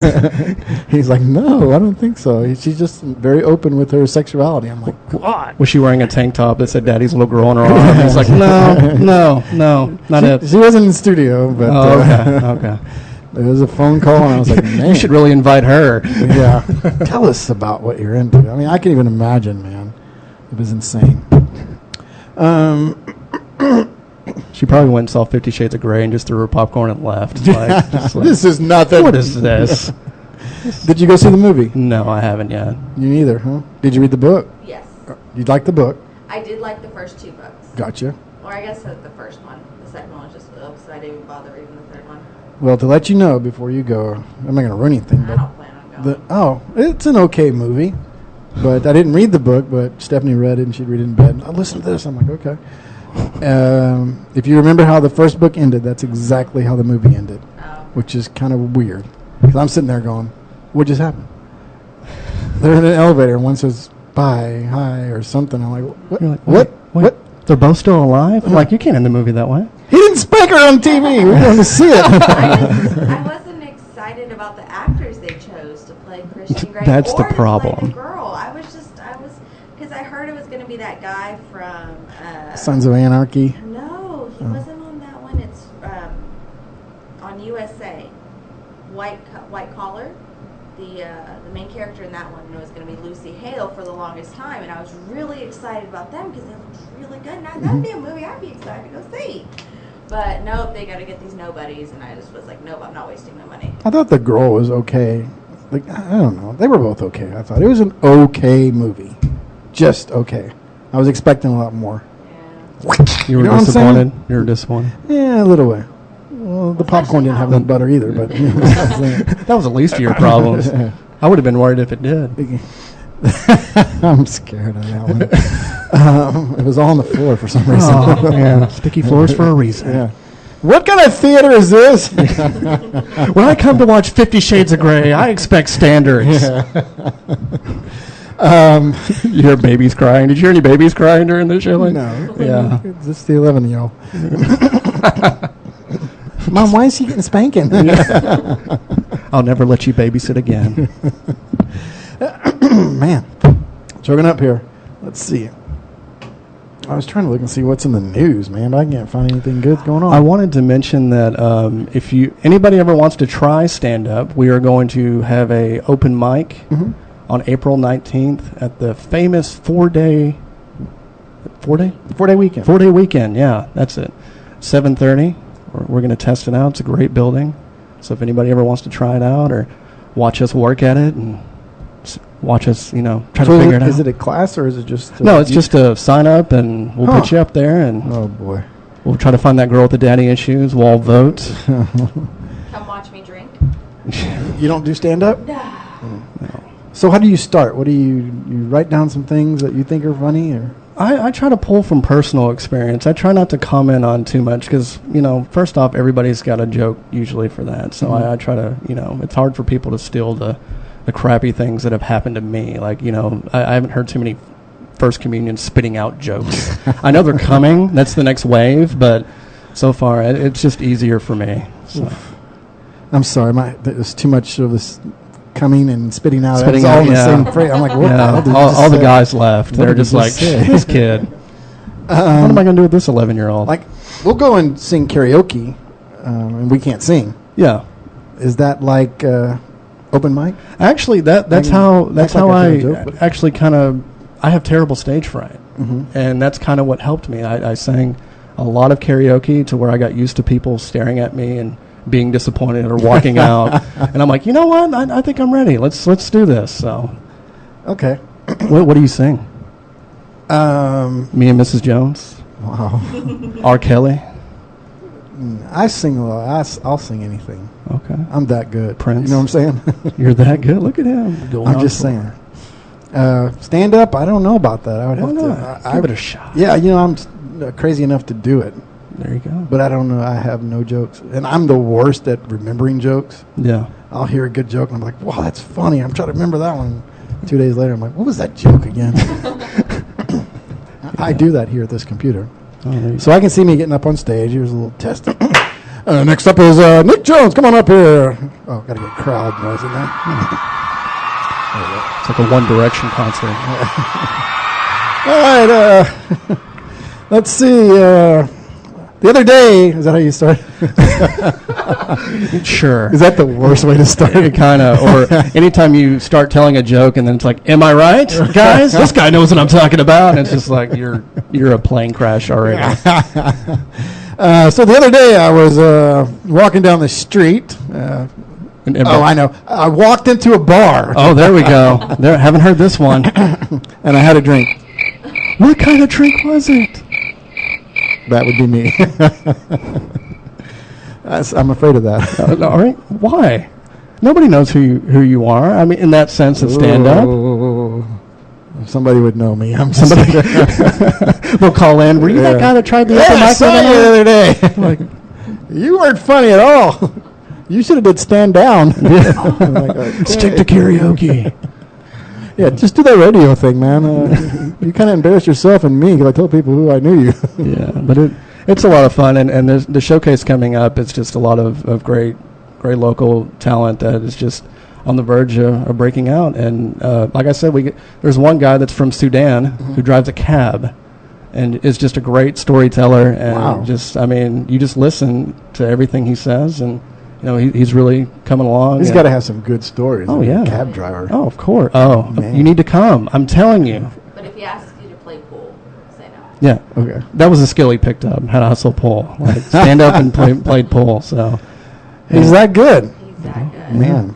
He's like, no, I don't think so. She's just very open with her sexuality. I'm like, what? Was she wearing a tank top that said "Daddy's little girl" on her arm? He's like, no, not it. She wasn't in the studio, but Okay. there was a phone call, and I was like, man, You should really invite her. yeah, tell us about what you're into. I mean, I can't even imagine, man. It was insane. She probably went and saw 50 Shades of Grey and just threw her popcorn and left. Like, This is nothing. What is this? Did you go see the movie? No, I haven't yet. You neither, huh? Did you read the book? Yes. You liked the book? I did like the first two books. Gotcha. Or I guess the first one. The second one was just, so I didn't even bother reading the third one. Well, to let you know before you go, I'm not going to ruin anything. I don't plan on going. It's an okay movie. But I didn't read the book, but Stephanie read it, and she'd read it in bed. I listened to this. I'm like, okay. If you remember how the first book ended, that's exactly how the movie ended, which is kind of weird. Because I'm sitting there going, what just happened? They're in an elevator, and one says, bye, hi, or something. I'm like, what? You're like, What? They're both still alive? I'm like, you can't end the movie that way. He didn't spank her on TV. We wanted to see it. I wasn't excited about the actors they chose to play Christian Grey. That's the or to problem. play the girl. Because I heard it was going to be that guy from... Sons of Anarchy. No, he wasn't on that one. It's on USA. White Collar. The main character in that one was going to be Lucy Hale for the longest time, and I was really excited about them because they looked really good. Now that'd be a movie I'd be excited to go see. But nope, they got to get these nobodies, and I just was like, nope, I'm not wasting my money. I thought the girl was okay. Like, I don't know. They were both okay. I thought it was an okay movie. Just okay. I was expecting a lot more. Yeah. You were know what I'm disappointed? You were disappointed? Yeah, a little way. Well, the popcorn didn't have enough butter either, but That was the least of your problems. I would have been worried if it did. I'm scared of that one. It was all on the floor for some reason. Oh, yeah. Sticky floors for a reason. Yeah. What kind of theater is this? When I come to watch 50 Shades of Grey, I expect standards. You hear babies crying. Did you hear any babies crying during the showing? No. Yeah. It's just the 11-year-old. Mom, why is he getting spanking? I'll never let you babysit again. Man, choking up here. Let's see. I was trying to look and see what's in the news, man, but I can't find anything good going on. I wanted to mention that if anybody ever wants to try stand-up, we are going to have a open mic on April 19th at the famous four-day weekend. 4-day weekend, yeah, that's it. 7:30. We're going to test it out. It's a great building. So if anybody ever wants to try it out or watch us work at it and watch us, try to figure it out. Is it a class or is it just... No, it's just a sign up and we'll put you up there and oh, boy. we'll try to find that girl with the daddy issues. We'll all vote. Come watch me drink. You don't do stand-up? No. So how do you start? What do you write down some things that you think are funny? Or I try to pull from personal experience. I try not to comment on too much because, first off, everybody's got a joke usually for that. So I try to, it's hard for people to steal the crappy things that have happened to me. Like, I haven't heard too many First Communion spitting out jokes. I know they're coming. That's the next wave. But so far, it's just easier for me. So. I'm sorry. There's too much of this coming and spitting out. Spitting all out, in the yeah. same phrase. I'm like, what the hell did you all just the say? guys left. What They're did you just like, say? this kid. What am I going to do with this 11-year-old? Like, we'll go and sing karaoke, and we can't sing. Yeah. Is that like open mic? Actually, that's how I but- actually I have terrible stage fright, and that's kind of what helped me. I sang a lot of karaoke to where I got used to people staring at me and being disappointed or walking out, and I'm like, you know what? I think I'm ready. Let's do this. So, Okay. what do you sing? Me and Mrs. Jones, Wow. R. Kelly. I sing a lot. I'll sing anything. Okay, I'm that good. Prince. You know what I'm saying? you're that good. Look at him. Going I'm on just tour. saying. Stand up, I don't know about that. I would Why have not? to. Give it a shot. Yeah, I'm crazy enough to do it, There you go. but I don't know. I have no jokes, and I'm the worst at remembering jokes. Yeah. I'll hear a good joke, and I'm like, wow, that's funny. I'm trying to remember that one. 2 days later, I'm like, what was that joke again? I do that here at this computer. Oh, there you So I can see me getting up on stage. Here's a little test. Next up is Nick Jones. Come on up here. Oh, got to get crowd noise in there. It's like a One Direction concert. All right. Let's see. The other day, is that how you start? Sure. Is that the worst way to start? Kind of. Or anytime you start telling a joke and then it's like, am I right, guys? This guy knows what I'm talking about. And it's just like you're a plane crash already. So the other day I was walking down the street. I know. I walked into a bar. Oh, there we go. Haven't heard this one. And I had a drink. What kind of drink was it? That would be me. I'm afraid of that. All right. Why? Nobody knows who you are. I mean, in that sense of stand-up. Somebody would know me. I'm somebody. They'll call in. Were you that guy that tried the open mic I saw you the other day. Like, you weren't funny at all. You should have did stand down. Like, okay. Stick to karaoke. Yeah, just do that radio thing, man. You kind of embarrassed yourself and me because I told people who I knew you. Yeah, but it's a lot of fun, and there's the showcase coming up. It's just a lot of great local talent that is just on the verge of breaking out. And like I said, there's one guy that's from Sudan who drives a cab and is just a great storyteller. And you just listen to everything he says, and he's really coming along. He's got to have some good stories. Oh, yeah. Cab driver. Oh, of course. Oh, man. You need to come. I'm telling you. But if he asks you to play pool, say no. Yeah. Okay. That was a skill he picked up, how to hustle pool. Like, stand up and played pool. So he's that good. He's that good. Man.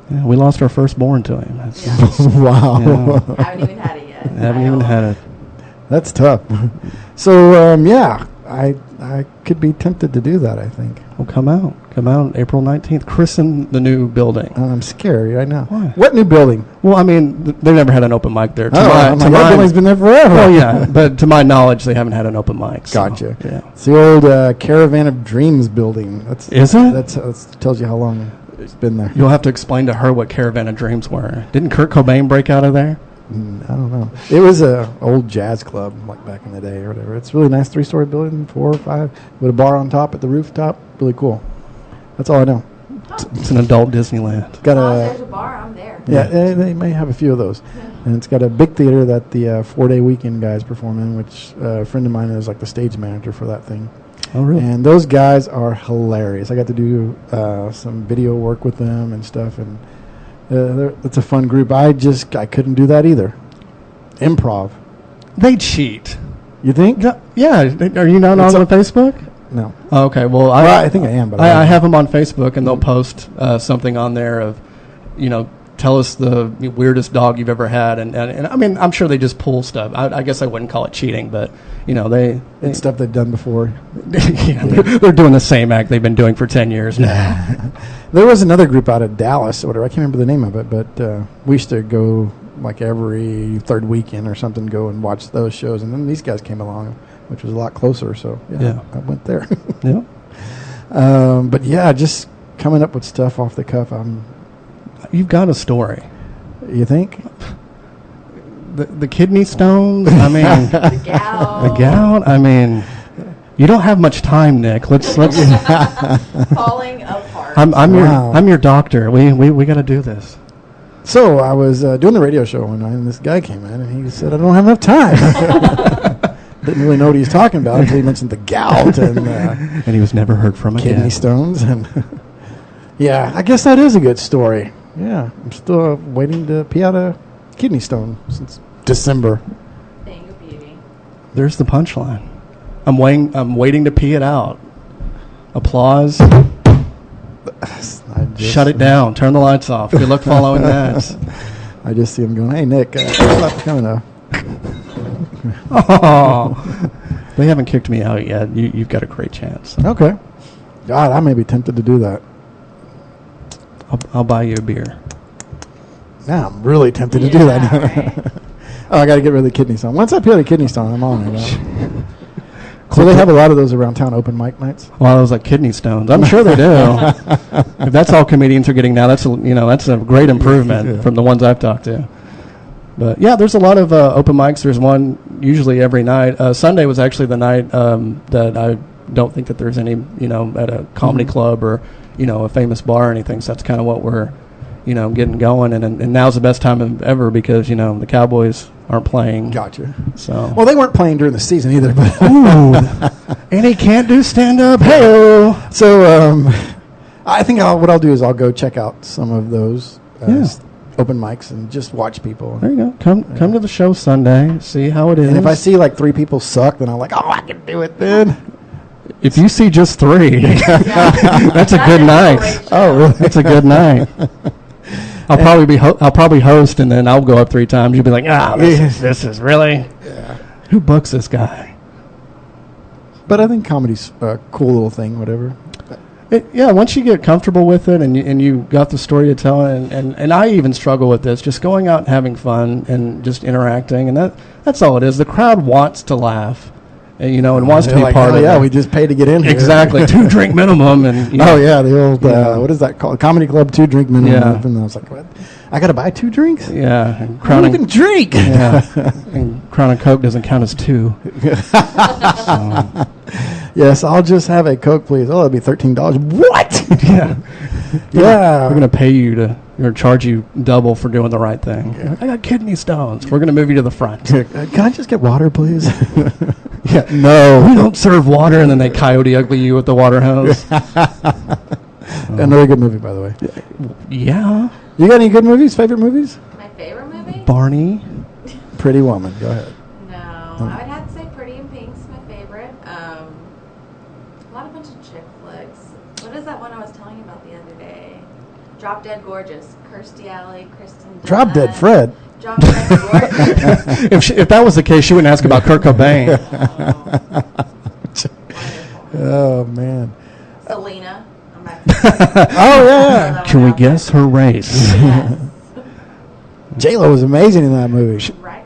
Yeah, we lost our firstborn to him. Wow. I haven't even had it yet. Haven't even had it. That's tough. So, I could be tempted to do that, I think. Well, come out April 19th. Christen the new building. I'm scared right now. Why? What new building? Well, I mean, they've never had an open mic there. That building's been there forever. Oh, yeah. But to my knowledge, they haven't had an open mic. So, gotcha. Yeah. It's the old Caravan of Dreams building. Is it? That tells you how long it's been there. You'll have to explain to her what Caravan of Dreams were. Didn't Kurt Cobain break out of there? I don't know. It was a old jazz club, like back in the day or whatever. It's a really nice 3-story building, 4 or 5, with a bar on top at the rooftop. Really cool. That's all I know. It's an adult Disneyland. As long as there's a bar, I'm there. Yeah, they may have a few of those. And it's got a big theater that the 4-day weekend guys perform in, which a friend of mine is like the stage manager for that thing. Oh, really? And those guys are hilarious. I got to do some video work with them and stuff, and it's a fun group. I couldn't do that either. Improv. They cheat. You think? Yeah. Are you not on Facebook? No. Oh, okay. Well, I think I am, but I have them on Facebook, and they'll post something on there of, tell us the weirdest dog you've ever had, and I mean, I'm sure they just pull stuff. I guess I wouldn't call it cheating, but it's stuff they've done before. They're doing the same act they've been doing for 10 years now. There was another group out of Dallas or whatever. I can't remember the name of it, but we used to go like every third weekend or something, go and watch those shows, and then these guys came along, which was a lot closer. So I went there. Yeah. But yeah, just coming up with stuff off the cuff. You've got a story. You think? The kidney stones. I mean, The gout. I mean, you don't have much time, Nick. Let's. Falling apart. I'm your doctor. We got to do this. So I was doing the radio show one night, and this guy came in, and he said, "I don't have enough time." Didn't really know what he was talking about until he mentioned the gout and he was never heard from again. Kidney stones, and yeah, I guess that is a good story. Yeah, I'm still waiting to pee out a kidney stone since December. Thing of beauty. There's the punchline. I'm waiting to pee it out. Applause. Shut it down. Turn the lights off. Good luck following that. I just see him going, "Hey, Nick, stop coming up." Oh, they haven't kicked me out yet. You've got a great chance. Okay. God, I may be tempted to do that. I'll buy you a beer. Now I'm really tempted to do that. Right. Oh, I got to get rid of the kidney stone. Once I peel the kidney stone, I'm on it. So they have a lot of those around town, open mic nights. Well, those like kidney stones. I'm sure they do. If that's all comedians are getting now, that's a great improvement from the ones I've talked to. But yeah, there's a lot of open mics. There's one usually every night. Sunday was actually the night that don't think that there's any, at a comedy club or, a famous bar or anything. So that's kind of what we're, getting going. And now's the best time ever because, the Cowboys aren't playing. Gotcha. So. Well, they weren't playing during the season either. But and he can't do stand-up. Hey-o. So I think what I'll do is I'll go check out some of those open mics and just watch people. There you go. Come to the show Sunday. See how it is. And if I see like 3 people suck, then I'm like, oh, I can do it then. If you see just 3, that's a good night. Oh, really? That's a good night. I'll probably host, and then I'll go up 3 times. You'll be like, this is really. Yeah. Who books this guy? But I think comedy's a cool little thing, whatever. Once you get comfortable with it and you got the story to tell, and I even struggle with this, just going out and having fun and just interacting, and that's all it is. The crowd wants to laugh, and wants to be part of it. Yeah, we just paid to get in here. Exactly, 2 drink minimum, and the old what is that called? Comedy Club 2 drink minimum. Yeah. And I was like, what? I got to buy 2 drinks? Yeah, and I don't even drink. Yeah, and Crown and Coke doesn't count as 2. Yes, I'll just have a Coke, please. Oh, that'd be $13. What? Yeah. Yeah. We're going to pay you or charge you double for doing the right thing. Yeah. I got kidney stones. We're going to move you to the front. Can I just get water, please? Yeah. No. We don't serve water, and then they coyote ugly you with the water hose. Another good movie, by the way. Yeah. You got any good movies, favorite movies? My favorite movie? Barney. Pretty Woman. Go ahead. No, I would have to say Pretty in Pink's my favorite. A bunch of chick flicks. What is that one I was telling you about the other day? Drop Dead Gorgeous. Kirstie Alley, Kristen Dunst. Drop Dead Fred. Drop Dead Gorgeous. If that was the case, she wouldn't ask about Kurt Cobain. Oh, man. Selena. I'm back. Oh, yeah. Can we guess her race? Yes. J-Lo was amazing in that movie. Right.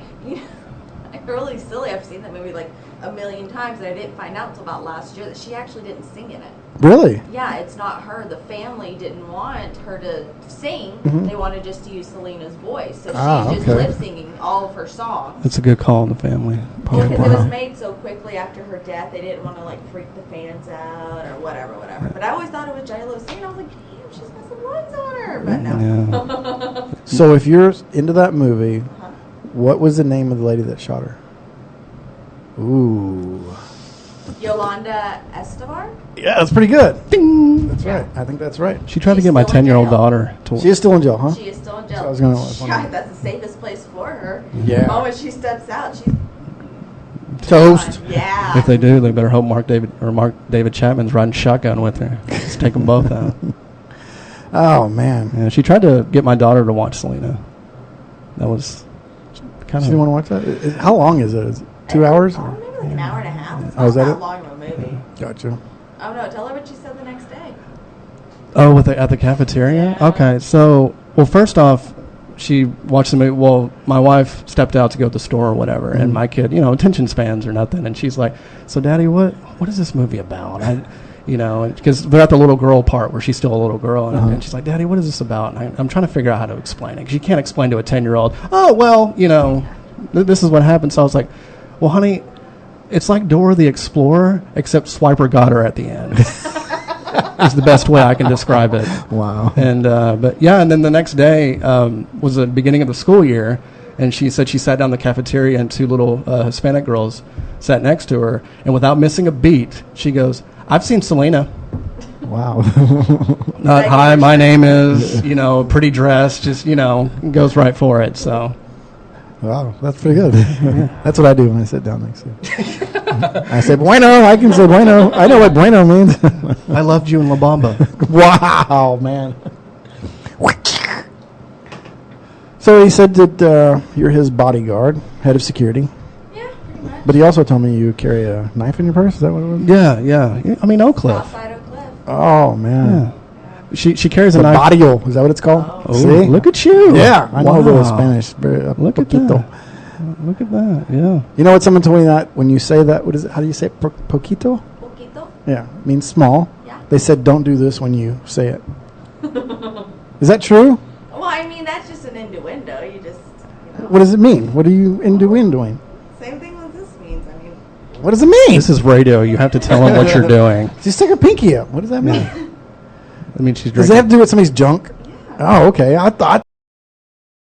Really silly. I've seen that movie like a million times, and I didn't find out until about last year that she actually didn't sing in it. Really? Yeah, it's not her. The family didn't want her to sing. Mhm. They wanted just to use Selena's voice. So she's just okay. lip singing all of her songs. That's a good call in the family. Because it Wow. was made so quickly after her death, they didn't want to like freak the fans out or whatever. But I always thought it was J-Lo singing. I was like, damn, she's got some lines on her. But no. Yeah. So if you're into that movie, Uh-huh. what was the name of the lady that shot her? Ooh. Yolanda Estevar? Yeah, that's pretty good. Ding. That's right. I think that's right. She tried to She's get my still in 10-year-old jail. daughter to. She is still in jail, huh? She is still in jail. So I was gonna- Yeah, that's the safest place for her. Yeah. The moment she steps out, she's Toast. gone. Yeah. If they do, they better hope Mark David Chapman's riding shotgun with her. Just take them both out. Oh, man. Yeah, she tried to get my daughter to watch Selena. That was kind She didn't of. want to watch that? How long is it? Is it 2 hours? Oh, maybe like an hour and a half. It's Oh, is not that that it? long of a movie. Gotcha. Oh no, tell her what she said the next day. Oh, at the cafeteria? Yeah. Okay, so, well, first off, she watched the movie. Well, my wife stepped out to go to the store or whatever, and my kid, attention spans or nothing, and she's like, "So, Daddy, what is this movie about?" Because they're at the little girl part where she's still a little girl, and she's like, "Daddy, what is this about?" And I'm trying to figure out how to explain it because you can't explain to a 10-year-old. Oh, well, this is what happened. So I was like, "Well, honey, it's like Dora the Explorer, except Swiper got her at the end." Is the best way I can describe it. Wow. And and then the next day was the beginning of the school year, and she said she sat down in the cafeteria and 2 little Hispanic girls sat next to her, and without missing a beat, she goes, "I've seen Selena." Wow. Not, "Hi, my name is," pretty dress, just, goes right for it. So Wow, that's pretty good. That's what I do when I sit down next to you. I say, bueno. I can say bueno. I know what bueno means. I loved you in La Bamba. Wow, man. So he said that you're his bodyguard, head of security. Yeah, pretty much. But he also told me you carry a knife in your purse. Is that what it was? Yeah. I mean, Oak Cliff. Outside Oak Cliff. Oh, man. Yeah. She carries It's a a knife. barrio. Is that what it's called? Oh, See? look at you. Yeah, I know a little Wow. Spanish. Look at that. Look at that. Yeah. You know what someone told me that when you say that, what is it? How do you say it? Poquito? Poquito? Yeah, it means small. Yeah. They said don't do this when you say it. Is that true? Well, I mean, that's just an innuendo. You just, What does it mean? What are you innuendoing? Same thing as this means. I mean, What does it mean? This is radio. You have to tell them what you're doing. She stuck her pinky up. What does that mean? I mean, she's Does drinking. that have to do with somebody's junk? Oh, okay. I thought